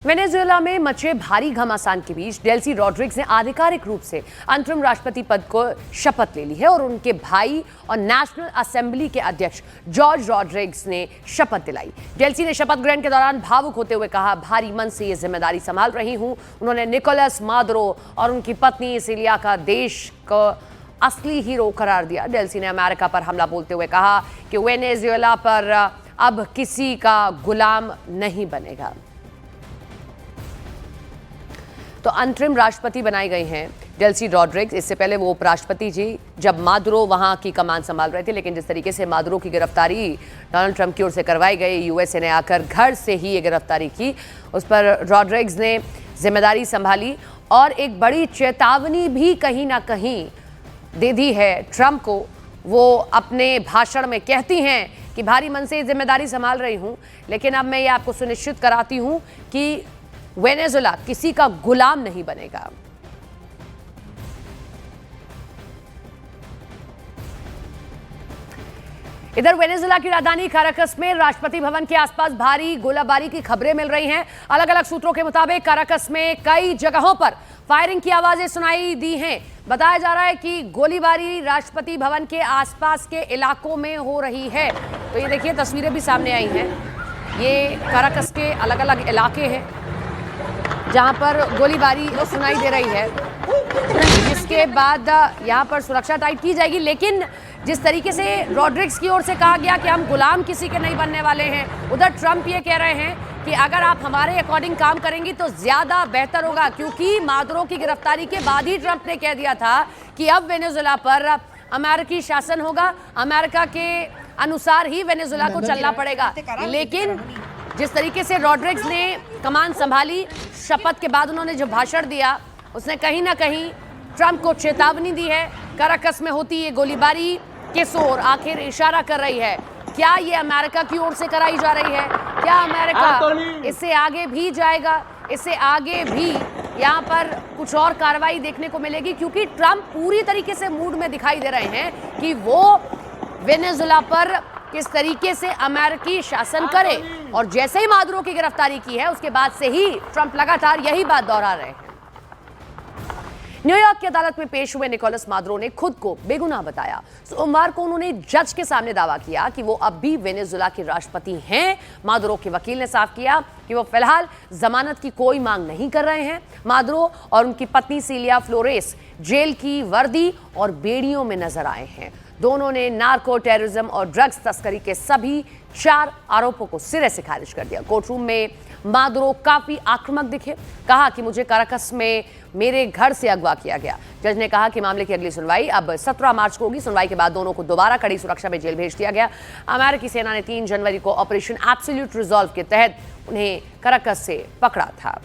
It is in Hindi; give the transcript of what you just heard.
वेनेजुएला में मचे भारी घमासान के बीच डेल्सी रॉड्रिग्स ने आधिकारिक रूप से अंतरिम राष्ट्रपति पद को शपथ ले ली है और उनके भाई और नेशनल असेंबली के अध्यक्ष जॉर्ज रॉड्रिग्स ने शपथ दिलाई। डेल्सी ने शपथ ग्रहण के दौरान भावुक होते हुए कहा, भारी मन से ये जिम्मेदारी संभाल रही हूं। उन्होंने निकोलस मादुरो और उनकी पत्नी सिलिया का देश को असली हीरो करार दिया। डेल्सी ने अमेरिका पर हमला बोलते हुए कहा कि वेनेजुएला पर अब किसी का गुलाम नहीं बनेगा। तो अंतरिम राष्ट्रपति बनाई गई हैं डेल्सी रॉड्रिग्स। इससे पहले वो उपराष्ट्रपति जी जब मादुरो वहां की कमान संभाल रहे थे, लेकिन जिस तरीके से मादुरो की गिरफ्तारी डोनाल्ड ट्रंप की ओर से करवाई गई, यूएसए ने आकर घर से ही ये गिरफ्तारी की, उस पर रॉड्रिग्स ने जिम्मेदारी संभाली और एक बड़ी चेतावनी भी कहीं ना कहीं दे दी है ट्रंप को। वो अपने भाषण में कहती हैं कि भारी मन से जिम्मेदारी संभाल रही हूं, लेकिन अब मैं ये आपको सुनिश्चित कराती हूं कि वेनेजुएला किसी का गुलाम नहीं बनेगा। इधर वेनेजुएला की राजधानी काराकस में राष्ट्रपति भवन के आसपास भारी गोलाबारी की खबरें मिल रही हैं। अलग अलग सूत्रों के मुताबिक काराकस में कई जगहों पर फायरिंग की आवाजें सुनाई दी हैं। बताया जा रहा है कि गोलीबारी राष्ट्रपति भवन के आसपास के इलाकों में हो रही है। तो ये देखिए, तस्वीरें भी सामने आई हैं। ये काराकस के अलग अलग इलाके हैं जहां पर गोलीबारी सुनाई दे रही है, जिसके बाद यहां पर सुरक्षा टाइट की जाएगी। लेकिन जिस तरीके से रॉड्रिग्स की ओर से कहा गया कि हम गुलाम किसी के नहीं बनने वाले हैं, उधर ट्रंप ये कह रहे हैं कि अगर आप हमारे अकॉर्डिंग काम करेंगी तो ज्यादा बेहतर होगा, क्योंकि मादुरो की गिरफ्तारी के बाद ही ट्रंप ने कह दिया था कि अब वेनेजुएला पर अमेरिकी शासन होगा, अमेरिका के अनुसार ही वेनेजुएला को चलना पड़ेगा। लेकिन जिस तरीके से रॉड्रिग्स ने कमान संभाली, शपथ के बाद उन्होंने जो भाषण दिया, उसने कहीं ना कहीं ट्रंप को चेतावनी दी है। काराकस में होती ये गोलीबारी किस ओर आखिर इशारा कर रही है? क्या ये अमेरिका की ओर से कराई जा रही है? क्या अमेरिका इससे आगे भी जाएगा? इससे आगे भी यहाँ पर कुछ और कार्रवाई देखने को मिलेगी, क्योंकि ट्रंप पूरी तरीके से मूड में दिखाई दे रहे हैं कि वो वेनेजुएला पर किस तरीके से अमेरिकी शासन करे। और जैसे ही मादुरो की गिरफ्तारी की है, उसके बाद से ही ट्रंप लगातार यही बात दोहरा रहे हैं। न्यूयॉर्क की अदालत में पेश हुए निकोलस मादुरो ने खुद को बेगुनाह बताया। सोमवार को उन्होंने जज के सामने दावा किया कि वो अब भी वेनेजुएला के राष्ट्रपति हैं। मादुरो के वकील ने साफ किया कि वो फिलहाल जमानत की कोई मांग नहीं कर रहे हैं। मादुरो और उनकी पत्नी सिलिया फ्लोरेस जेल की वर्दी और बेड़ियों में नजर आए हैं। दोनों ने नार्को टेररिज्म और ड्रग्स तस्करी के सभी 4 आरोपों को सिरे से खारिज कर दिया। कोर्टरूम में मादुरो काफी आक्रामक दिखे, कहा कि मुझे काराकस में मेरे घर से अगवा किया गया। जज ने कहा कि मामले की अगली सुनवाई अब 17 मार्च को होगी। सुनवाई के बाद दोनों को दोबारा कड़ी सुरक्षा में जेल भेज दिया गया। अमेरिकी सेना ने 3 जनवरी को ऑपरेशन एब्सोल्यूट रिजॉल्व के तहत उन्हें काराकस से पकड़ा था।